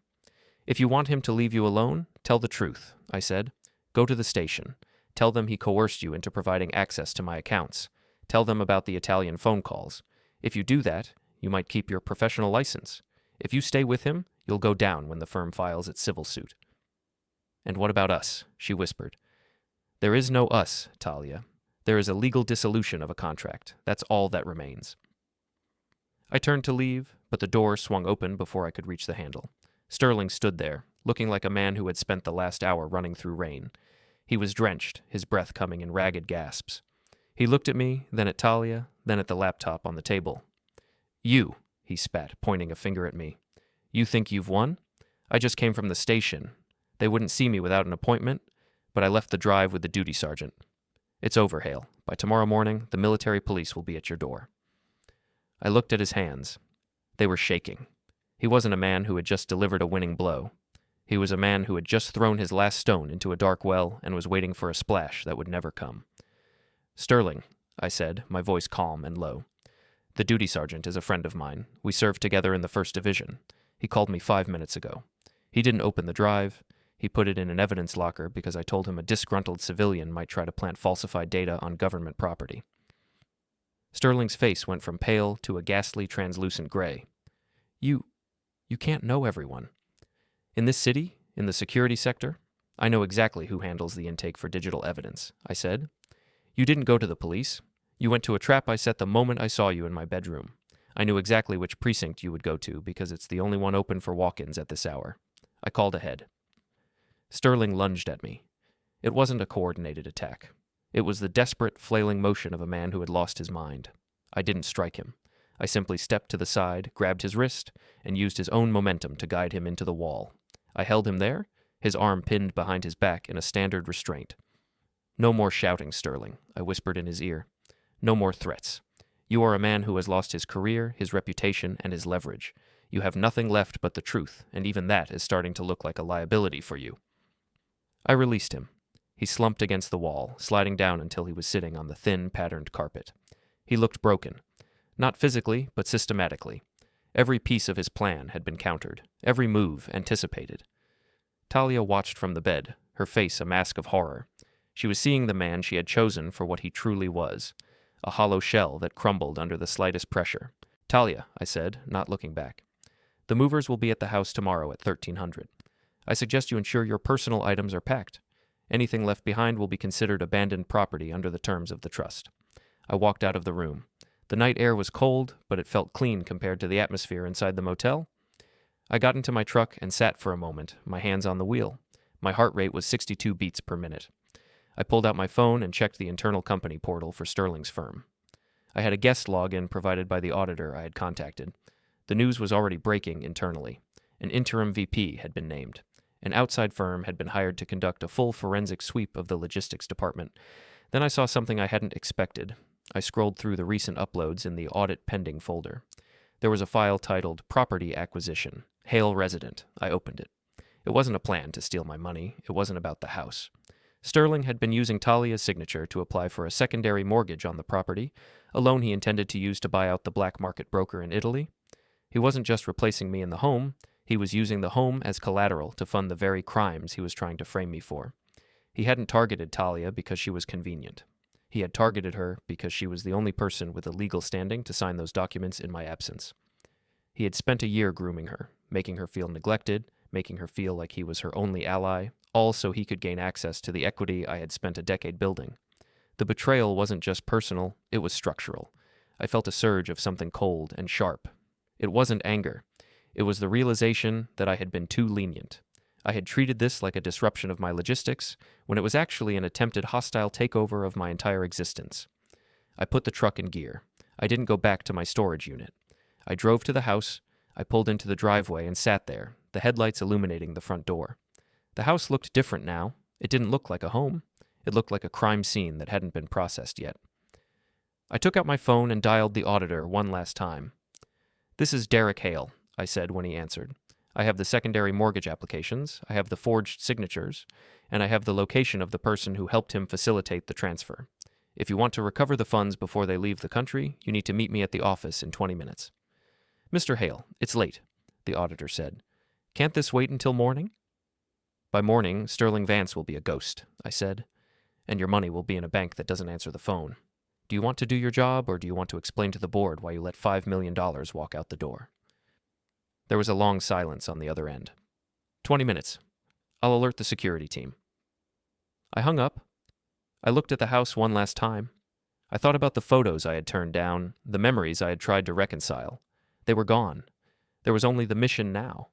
"If you want him to leave you alone, tell the truth," I said. "Go to the station. Tell them he coerced you into providing access to my accounts. Tell them about the Italian phone calls. If you do that, you might keep your professional license. If you stay with him, you'll go down when the firm files its civil suit." "And what about us?" she whispered. "There is no us, Talia. There is a legal dissolution of a contract. That's all that remains." I turned to leave, but the door swung open before I could reach the handle. Sterling stood there, looking like a man who had spent the last hour running through rain. He was drenched, his breath coming in ragged gasps. He looked at me, then at Talia, then at the laptop on the table. "You," he spat, pointing a finger at me. "You think you've won? I just came from the station. They wouldn't see me without an appointment, but I left the drive with the duty sergeant. It's over, Hale. By tomorrow morning, the military police will be at your door." I looked at his hands. They were shaking. He wasn't a man who had just delivered a winning blow. He was a man who had just thrown his last stone into a dark well and was waiting for a splash that would never come. "Sterling," I said, my voice calm and low. "The duty sergeant is a friend of mine. We served together in the 1st Division. He called me 5 minutes ago. He didn't open the drive. He put it in an evidence locker because I told him a disgruntled civilian might try to plant falsified data on government property." Sterling's face went from pale to a ghastly translucent gray. You can't know everyone. In this city, in the security sector, I know exactly who handles the intake for digital evidence," I said. "You didn't go to the police. You went to a trap I set the moment I saw you in my bedroom. I knew exactly which precinct you would go to because it's the only one open for walk-ins at this hour. I called ahead. Sterling lunged at me. It wasn't a coordinated attack. It was the desperate, flailing motion of a man who had lost his mind. I didn't strike him. I simply stepped to the side, grabbed his wrist, and used his own momentum to guide him into the wall. I held him there, his arm pinned behind his back in a standard restraint. "No more shouting, Sterling," I whispered in his ear. "No more threats. You are a man who has lost his career, his reputation, and his leverage. You have nothing left but the truth, and even that is starting to look like a liability for you." I released him. He slumped against the wall, sliding down until he was sitting on the thin, patterned carpet. He looked broken. Not physically, but systematically. Every piece of his plan had been countered, every move anticipated. Talia watched from the bed, her face a mask of horror. She was seeing the man she had chosen for what he truly was, a hollow shell that crumbled under the slightest pressure. "Talia," I said, not looking back. "The movers will be at the house tomorrow at 1300. I suggest you ensure your personal items are packed. Anything left behind will be considered abandoned property under the terms of the trust." I walked out of the room. The night air was cold, but it felt clean compared to the atmosphere inside the motel. I got into my truck and sat for a moment, my hands on the wheel. My heart rate was 62 beats per minute. I pulled out my phone and checked the internal company portal for Sterling's firm. I had a guest login provided by the auditor I had contacted. The news was already breaking internally. An interim VP had been named. An outside firm had been hired to conduct a full forensic sweep of the logistics department. Then I saw something I hadn't expected. I scrolled through the recent uploads in the audit pending folder. There was a file titled Property Acquisition, Hale Resident. I opened it. It wasn't a plan to steal my money. It wasn't about the house. Sterling had been using Talia's signature to apply for a secondary mortgage on the property, a loan he intended to use to buy out the black market broker in Italy. He wasn't just replacing me in the home, he was using the home as collateral to fund the very crimes he was trying to frame me for. He hadn't targeted Talia because she was convenient. He had targeted her because she was the only person with a legal standing to sign those documents in my absence. He had spent a year grooming her, making her feel neglected, making her feel like he was her only ally, all so he could gain access to the equity I had spent a decade building. The betrayal wasn't just personal, it was structural. I felt a surge of something cold and sharp. It wasn't anger. It was the realization that I had been too lenient. I had treated this like a disruption of my logistics, when it was actually an attempted hostile takeover of my entire existence. I put the truck in gear. I didn't go back to my storage unit. I drove to the house. I pulled into the driveway and sat there, the headlights illuminating the front door. The house looked different now. It didn't look like a home. It looked like a crime scene that hadn't been processed yet. I took out my phone and dialed the auditor one last time. "This is Derek Hale," I said when he answered. "I have the secondary mortgage applications, I have the forged signatures, and I have the location of the person who helped him facilitate the transfer. If you want to recover the funds before they leave the country, you need to meet me at the office in 20 minutes. "Mr. Hale, it's late," the auditor said. "Can't this wait until morning?" "By morning, Sterling Vance will be a ghost," I said, "and your money will be in a bank that doesn't answer the phone. Do you want to do your job, or do you want to explain to the board why you let $5 million walk out the door?" There was a long silence on the other end. 20 minutes. I'll alert the security team." I hung up. I looked at the house one last time. I thought about the photos I had turned down, the memories I had tried to reconcile. They were gone. There was only the mission now.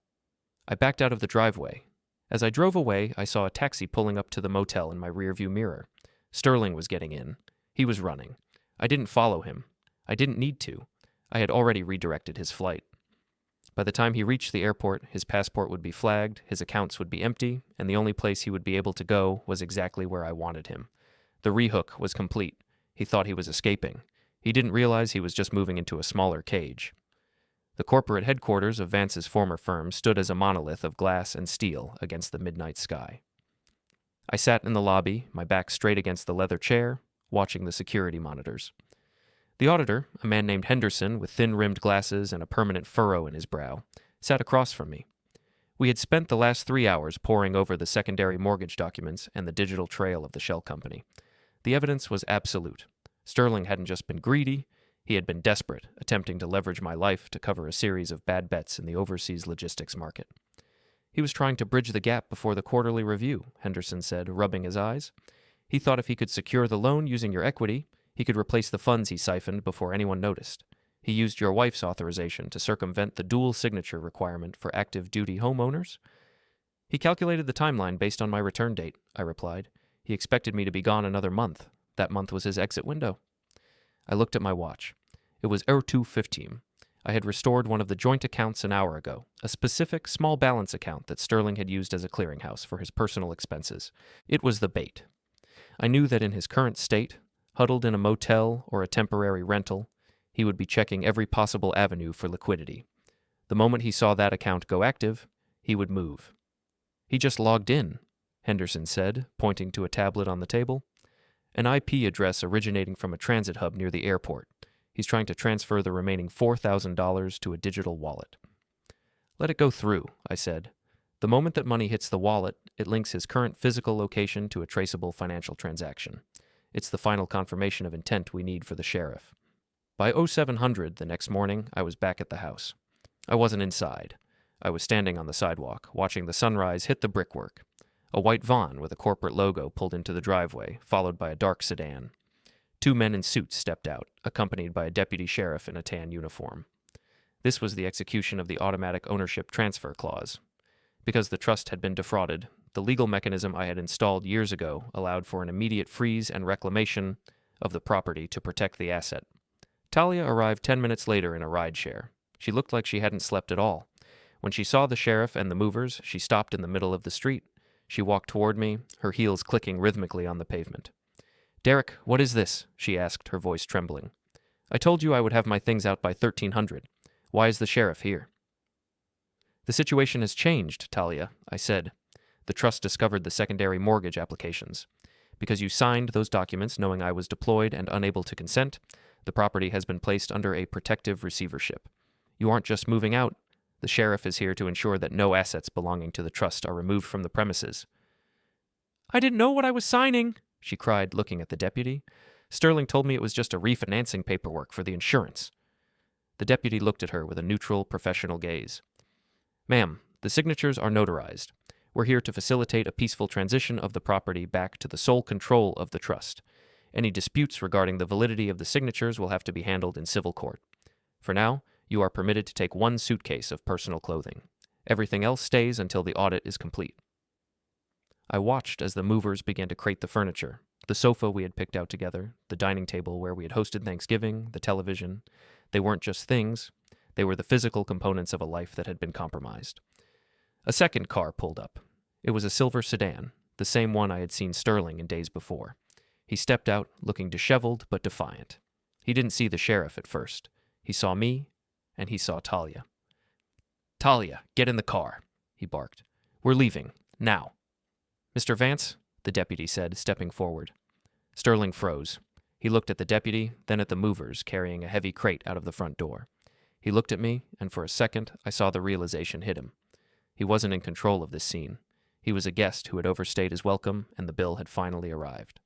I backed out of the driveway. As I drove away, I saw a taxi pulling up to the motel in my rearview mirror. Sterling was getting in. He was running. I didn't follow him. I didn't need to. I had already redirected his flight. By the time he reached the airport, his passport would be flagged, his accounts would be empty, and the only place he would be able to go was exactly where I wanted him. The rehook was complete. He thought he was escaping. He didn't realize he was just moving into a smaller cage. The corporate headquarters of Vance's former firm stood as a monolith of glass and steel against the midnight sky. I sat in the lobby, my back straight against the leather chair, watching the security monitors. The auditor, a man named Henderson with thin-rimmed glasses and a permanent furrow in his brow, sat across from me. We had spent the last 3 hours poring over the secondary mortgage documents and the digital trail of the shell company. The evidence was absolute. Sterling hadn't just been greedy, he had been desperate, attempting to leverage my life to cover a series of bad bets in the overseas logistics market. He was trying to bridge the gap before the quarterly review, Henderson said, rubbing his eyes. He thought if he could secure the loan using your equity, he could replace the funds he siphoned before anyone noticed. He used your wife's authorization to circumvent the dual signature requirement for active duty homeowners? He calculated the timeline based on my return date, I replied. He expected me to be gone another month. That month was his exit window. I looked at my watch. It was 2:15. I had restored one of the joint accounts an hour ago, a specific small balance account that Sterling had used as a clearinghouse for his personal expenses. It was the bait. I knew that in his current state, huddled in a motel or a temporary rental, he would be checking every possible avenue for liquidity. The moment he saw that account go active, he would move. He just logged in, Henderson said, pointing to a tablet on the table. An IP address originating from a transit hub near the airport. He's trying to transfer the remaining $4,000 to a digital wallet. Let it go through, I said. The moment that money hits the wallet, it links his current physical location to a traceable financial transaction. It's the final confirmation of intent we need for the sheriff. By 0700 the next morning, I was back at the house. I wasn't inside. I was standing on the sidewalk, watching the sunrise hit the brickwork. A white van with a corporate logo pulled into the driveway, followed by a dark sedan. 2 men in suits stepped out, accompanied by a deputy sheriff in a tan uniform. This was the execution of the automatic ownership transfer clause. Because the trust had been defrauded, the legal mechanism I had installed years ago allowed for an immediate freeze and reclamation of the property to protect the asset. Talia arrived 10 minutes later in a rideshare. She looked like she hadn't slept at all. When she saw the sheriff and the movers, she stopped in the middle of the street. She walked toward me, her heels clicking rhythmically on the pavement. "Derek, what is this?" she asked, her voice trembling. "I told you I would have my things out by 1300. Why is the sheriff here?" "The situation has changed, Talia," I said. "The trust discovered the secondary mortgage applications. Because you signed those documents knowing I was deployed and unable to consent, the property has been placed under a protective receivership. You aren't just moving out. The sheriff is here to ensure that no assets belonging to the trust are removed from the premises." "I didn't know what I was signing," she cried, looking at the deputy. "Sterling told me it was just a refinancing paperwork for the insurance." The deputy looked at her with a neutral, professional gaze. "Ma'am, the signatures are notarized. We're here to facilitate a peaceful transition of the property back to the sole control of the trust. Any disputes regarding the validity of the signatures will have to be handled in civil court. For now, you are permitted to take 1 suitcase of personal clothing. Everything else stays until the audit is complete." I watched as the movers began to crate the furniture, the sofa we had picked out together, the dining table where we had hosted Thanksgiving, the television. They weren't just things. They were the physical components of a life that had been compromised. A second car pulled up. It was a silver sedan, the same one I had seen Sterling in days before. He stepped out, looking disheveled but defiant. He didn't see the sheriff at first. He saw me, and he saw Talia. "Talia, get in the car," he barked. "We're leaving, now." "Mr. Vance," the deputy said, stepping forward. Sterling froze. He looked at the deputy, then at the movers carrying a heavy crate out of the front door. He looked at me, and for a second I saw the realization hit him. He wasn't in control of this scene. He was a guest who had overstayed his welcome, and the bill had finally arrived.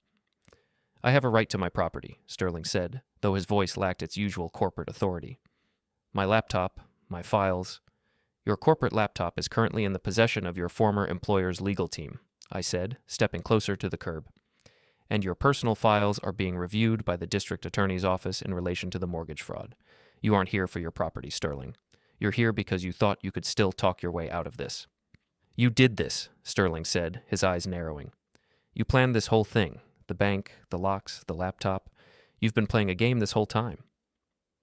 "I have a right to my property," Sterling said, though his voice lacked its usual corporate authority. "My laptop, my files. Your corporate laptop is currently in the possession of your former employer's legal team," I said, stepping closer to the curb. "And your personal files are being reviewed by the district attorney's office in relation to the mortgage fraud. You aren't here for your property, Sterling. You're here because you thought you could still talk your way out of this." "You did this," Sterling said, his eyes narrowing. "You planned this whole thing, the bank, the locks, the laptop. You've been playing a game this whole time."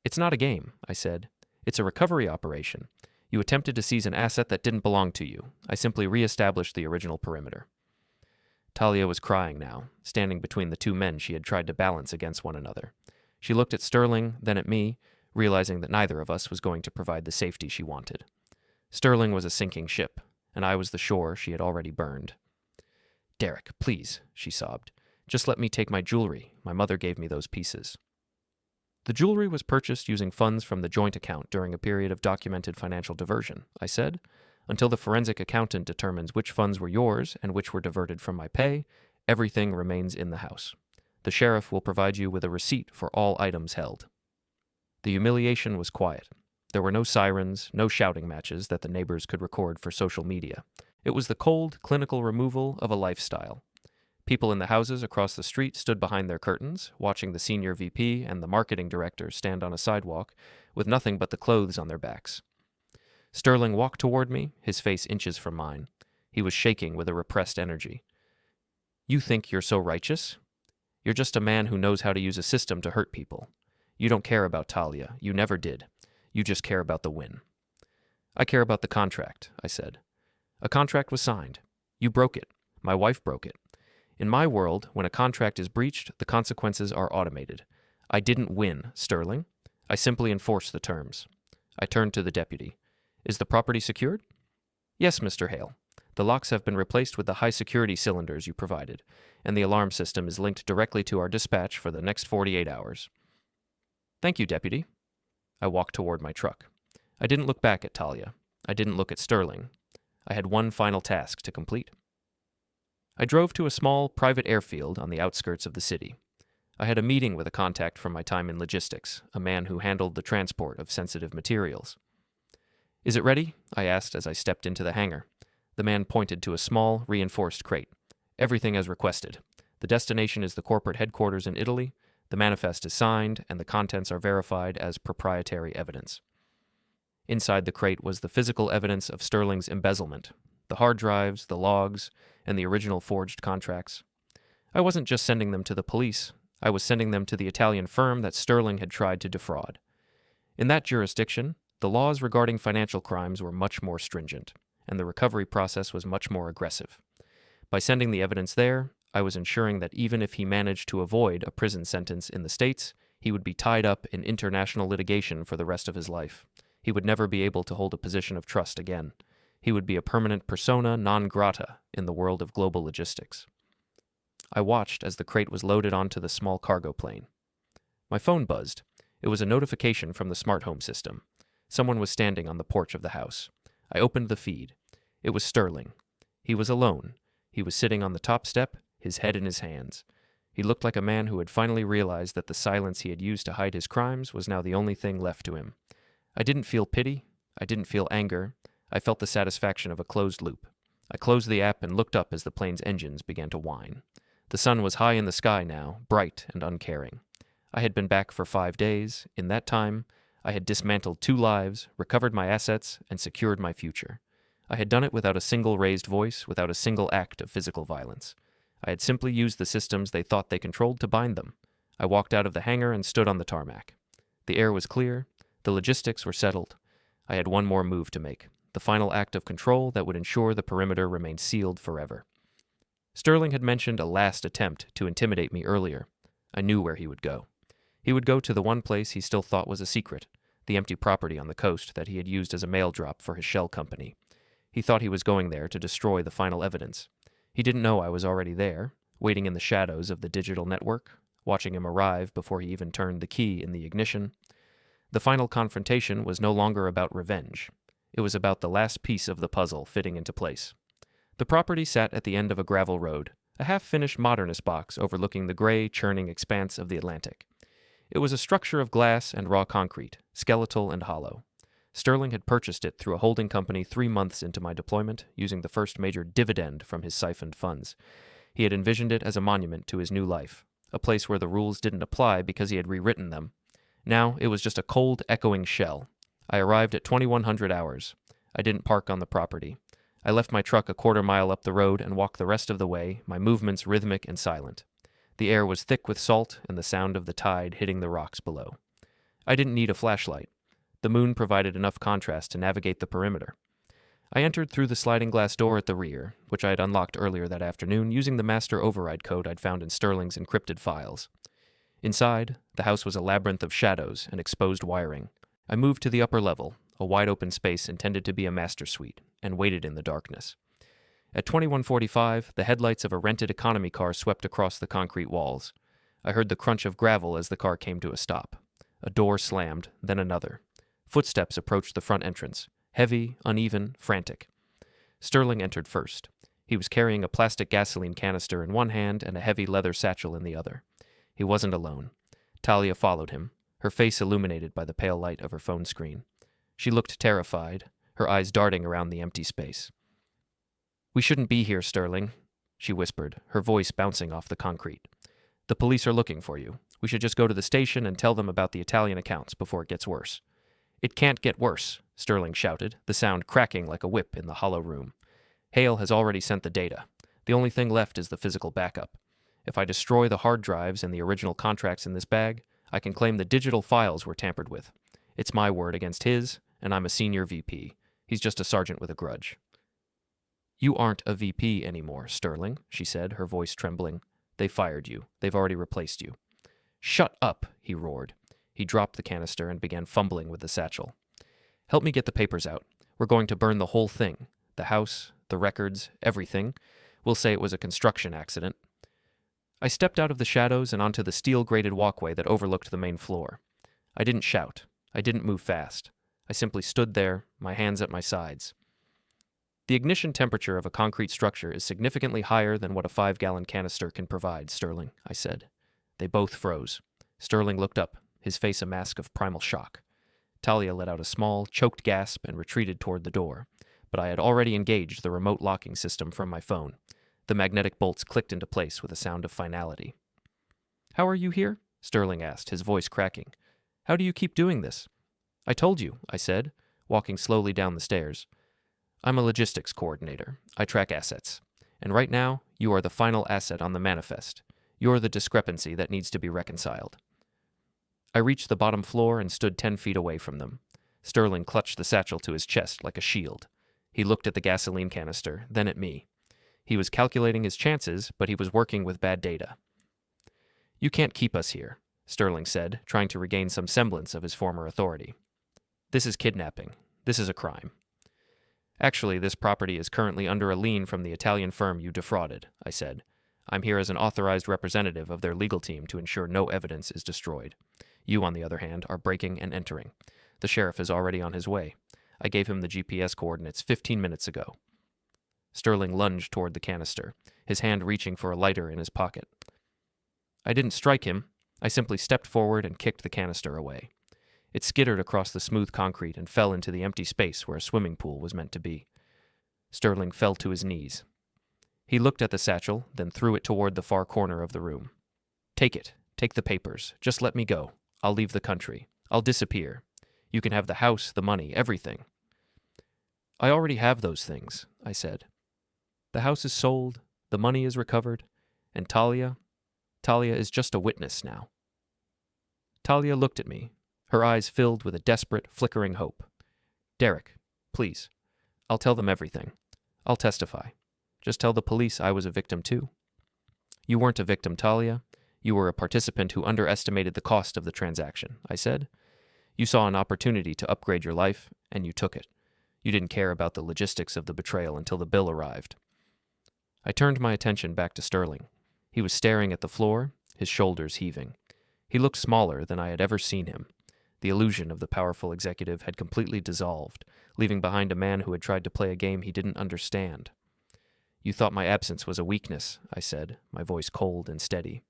"It's not a game," I said. "It's a recovery operation. You attempted to seize an asset that didn't belong to you. I simply re-established the original perimeter." Talia was crying now, standing between the 2 men she had tried to balance against one another. She looked at Sterling, then at me, realizing that neither of us was going to provide the safety she wanted. Sterling was a sinking ship, and I was the shore she had already burned. "Derek, please," she sobbed. "Just let me take my jewelry. My mother gave me those pieces." "The jewelry was purchased using funds from the joint account during a period of documented financial diversion," I said. "Until the forensic accountant determines which funds were yours and which were diverted from my pay, everything remains in the house. The sheriff will provide you with a receipt for all items held." The humiliation was quiet. There were no sirens, no shouting matches that the neighbors could record for social media. It was the cold, clinical removal of a lifestyle. People in the houses across the street stood behind their curtains, watching the senior VP and the marketing director stand on a sidewalk with nothing but the clothes on their backs. Sterling walked toward me, his face inches from mine. He was shaking with a repressed energy. "You think you're so righteous? You're just a man who knows how to use a system to hurt people. You don't care about Talia. You never did. You just care about the win." "I care about the contract," I said. "A contract was signed. You broke it. My wife broke it. In my world, when a contract is breached, the consequences are automated. I didn't win, Sterling. I simply enforced the terms." I turned to the deputy. "Is the property secured?" "Yes, Mr. Hale. The locks have been replaced with the high-security cylinders you provided, and the alarm system is linked directly to our dispatch for the next 48 hours. "Thank you, Deputy." I walked toward my truck. I didn't look back at Talia. I didn't look at Sterling. I had one final task to complete. I drove to a small, private airfield on the outskirts of the city. I had a meeting with a contact from my time in logistics, a man who handled the transport of sensitive materials. "Is it ready?" I asked as I stepped into the hangar. The man pointed to a small, reinforced crate. "Everything as requested. The destination is the corporate headquarters in Italy. The manifest is signed, and the contents are verified as proprietary evidence." Inside the crate was the physical evidence of Sterling's embezzlement, the hard drives, the logs, and the original forged contracts. I wasn't just sending them to the police. I was sending them to the Italian firm that Sterling had tried to defraud. In that jurisdiction, the laws regarding financial crimes were much more stringent, and the recovery process was much more aggressive. By sending the evidence there, I was ensuring that even if he managed to avoid a prison sentence in the States, he would be tied up in international litigation for the rest of his life. He would never be able to hold a position of trust again. He would be a permanent persona non grata in the world of global logistics. I watched as the crate was loaded onto the small cargo plane. My phone buzzed. It was a notification from the smart home system. Someone was standing on the porch of the house. I opened the feed. It was Sterling. He was alone. He was sitting on the top step, his head in his hands. He looked like a man who had finally realized that the silence he had used to hide his crimes was now the only thing left to him. I didn't feel pity. I didn't feel anger. I felt the satisfaction of a closed loop. I closed the app and looked up as the plane's engines began to whine. The sun was high in the sky now, bright and uncaring. I had been back for 5 days. In that time, I had dismantled 2 lives, recovered my assets, and secured my future. I had done it without a single raised voice, without a single act of physical violence. I had simply used the systems they thought they controlled to bind them. I walked out of the hangar and stood on the tarmac. The air was clear. The logistics were settled. I had one more move to make, the final act of control that would ensure the perimeter remained sealed forever. Sterling had mentioned a last attempt to intimidate me earlier. I knew where he would go. He would go to the one place he still thought was a secret, the empty property on the coast that he had used as a mail drop for his shell company. He thought he was going there to destroy the final evidence. He didn't know I was already there, waiting in the shadows of the digital network, watching him arrive before he even turned the key in the ignition. The final confrontation was no longer about revenge. It was about the last piece of the puzzle fitting into place. The property sat at the end of a gravel road, a half-finished modernist box overlooking the gray, churning expanse of the Atlantic. It was a structure of glass and raw concrete, skeletal and hollow. Sterling had purchased it through a holding company 3 months into my deployment, using the first major dividend from his siphoned funds. He had envisioned it as a monument to his new life, a place where the rules didn't apply because he had rewritten them. Now it was just a cold, echoing shell. I arrived at 2100 hours. I didn't park on the property. I left my truck a quarter mile up the road and walked the rest of the way, my movements rhythmic and silent. The air was thick with salt and the sound of the tide hitting the rocks below. I didn't need a flashlight. The moon provided enough contrast to navigate the perimeter. I entered through the sliding glass door at the rear, which I had unlocked earlier that afternoon using the master override code I'd found in Sterling's encrypted files. Inside, the house was a labyrinth of shadows and exposed wiring. I moved to the upper level, a wide-open space intended to be a master suite, and waited in the darkness. At 21:45, the headlights of a rented economy car swept across the concrete walls. I heard the crunch of gravel as the car came to a stop. A door slammed, then another. Footsteps approached the front entrance, heavy, uneven, frantic. Sterling entered first. He was carrying a plastic gasoline canister in one hand and a heavy leather satchel in the other. He wasn't alone. Talia followed him, her face illuminated by the pale light of her phone screen. She looked terrified, her eyes darting around the empty space. "We shouldn't be here, Sterling." she whispered, her voice bouncing off the concrete. "The police are looking for you. We should just go to the station and tell them about the Italian accounts before it gets worse." "It can't get worse," Sterling shouted, the sound cracking like a whip in the hollow room. "Hale has already sent the data. The only thing left is the physical backup. If I destroy the hard drives and the original contracts in this bag, I can claim the digital files were tampered with. It's my word against his, and I'm a senior VP. He's just a sergeant with a grudge." "You aren't a VP anymore, Sterling," she said, her voice trembling. "They fired you. They've already replaced you." "Shut up," he roared. He dropped the canister and began fumbling with the satchel. "Help me get the papers out. We're going to burn the whole thing. The house, the records, everything. We'll say it was a construction accident." I stepped out of the shadows and onto the steel-grated walkway that overlooked the main floor. I didn't shout. I didn't move fast. I simply stood there, my hands at my sides. "The ignition temperature of a concrete structure is significantly higher than what a 5-gallon canister can provide, Sterling," I said. They both froze. Sterling looked up, his face a mask of primal shock. Talia let out a small, choked gasp and retreated toward the door, but I had already engaged the remote locking system from my phone. The magnetic bolts clicked into place with a sound of finality. "How are you here?" Sterling asked, his voice cracking. "How do you keep doing this?" "I told you," I said, walking slowly down the stairs. "I'm a logistics coordinator. I track assets. And right now, you are the final asset on the manifest. You're the discrepancy that needs to be reconciled." I reached the bottom floor and stood 10 feet away from them. Sterling clutched the satchel to his chest like a shield. He looked at the gasoline canister, then at me. He was calculating his chances, but he was working with bad data. "You can't keep us here," Sterling said, trying to regain some semblance of his former authority. "This is kidnapping. This is a crime." "Actually, this property is currently under a lien from the Italian firm you defrauded," I said. "I'm here as an authorized representative of their legal team to ensure no evidence is destroyed. You, on the other hand, are breaking and entering. The sheriff is already on his way. I gave him the GPS coordinates 15 minutes ago." Sterling lunged toward the canister, his hand reaching for a lighter in his pocket. I didn't strike him. I simply stepped forward and kicked the canister away. It skittered across the smooth concrete and fell into the empty space where a swimming pool was meant to be. Sterling fell to his knees. He looked at the satchel, then threw it toward the far corner of the room. "Take it. Take the papers. Just let me go. I'll leave the country. I'll disappear. You can have the house, the money, everything." "I already have those things," I said. "The house is sold, the money is recovered, and Talia is just a witness now." Talia looked at me, her eyes filled with a desperate, flickering hope. "Derek, please. I'll tell them everything. I'll testify. Just tell the police I was a victim too." "You weren't a victim, Talia. You were a participant who underestimated the cost of the transaction," I said. "You saw an opportunity to upgrade your life, and you took it. You didn't care about the logistics of the betrayal until the bill arrived." I turned my attention back to Sterling. He was staring at the floor, his shoulders heaving. He looked smaller than I had ever seen him. The illusion of the powerful executive had completely dissolved, leaving behind a man who had tried to play a game he didn't understand. "You thought my absence was a weakness," I said, my voice cold and steady.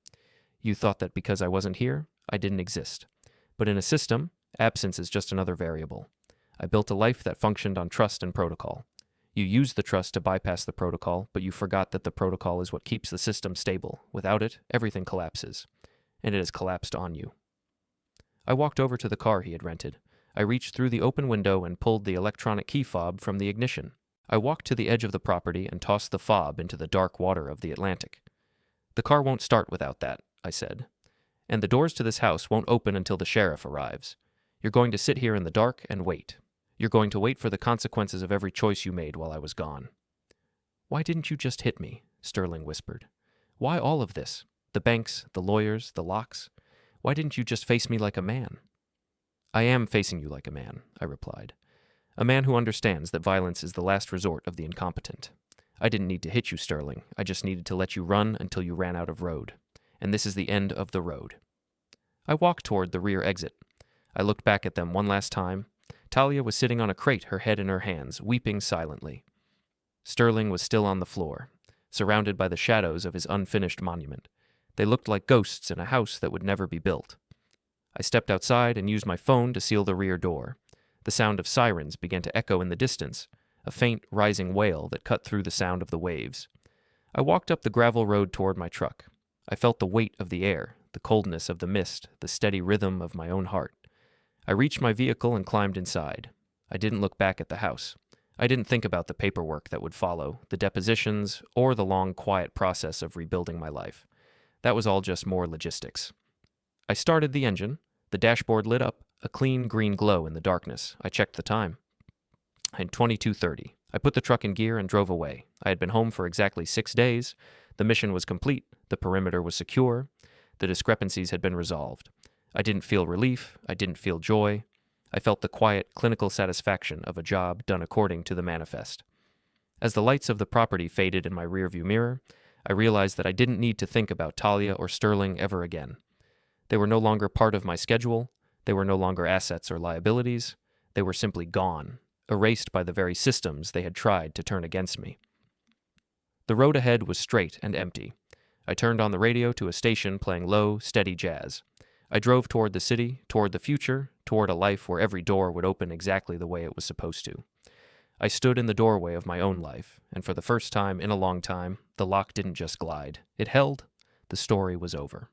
"You thought that because I wasn't here, I didn't exist. But in a system, absence is just another variable. I built a life that functioned on trust and protocol. You used the trust to bypass the protocol, but you forgot that the protocol is what keeps the system stable. Without it, everything collapses. And it has collapsed on you." I walked over to the car he had rented. I reached through the open window and pulled the electronic key fob from the ignition. I walked to the edge of the property and tossed the fob into the dark water of the Atlantic. "The car won't start without that," I said. "And the doors to this house won't open until the sheriff arrives. You're going to sit here in the dark and wait. You're going to wait for the consequences of every choice you made while I was gone." "Why didn't you just hit me?" Sterling whispered. "Why all of this? The banks, the lawyers, the locks? Why didn't you just face me like a man?" "I am facing you like a man," I replied. "A man who understands that violence is the last resort of the incompetent. I didn't need to hit you, Sterling. I just needed to let you run until you ran out of road. And this is the end of the road." I walked toward the rear exit. I looked back at them one last time. Talia was sitting on a crate, her head in her hands, weeping silently. Sterling was still on the floor, surrounded by the shadows of his unfinished monument. They looked like ghosts in a house that would never be built. I stepped outside and used my phone to seal the rear door. The sound of sirens began to echo in the distance, a faint, rising wail that cut through the sound of the waves. I walked up the gravel road toward my truck. I felt the weight of the air, the coldness of the mist, the steady rhythm of my own heart. I reached my vehicle and climbed inside. I didn't look back at the house. I didn't think about the paperwork that would follow, the depositions, or the long, quiet process of rebuilding my life. That was all just more logistics. I started the engine. The dashboard lit up, a clean green glow in the darkness. I checked the time. At 22:30. I put the truck in gear and drove away. I had been home for exactly 6 days. The mission was complete. The perimeter was secure. The discrepancies had been resolved. I didn't feel relief. I didn't feel joy. I felt the quiet, clinical satisfaction of a job done according to the manifest. As the lights of the property faded in my rearview mirror, I realized that I didn't need to think about Talia or Sterling ever again. They were no longer part of my schedule. They were no longer assets or liabilities. They were simply gone, erased by the very systems they had tried to turn against me. The road ahead was straight and empty. I turned on the radio to a station playing low, steady jazz. I drove toward the city, toward the future, toward a life where every door would open exactly the way it was supposed to. I stood in the doorway of my own life, and for the first time in a long time, the lock didn't just glide. It held. The story was over.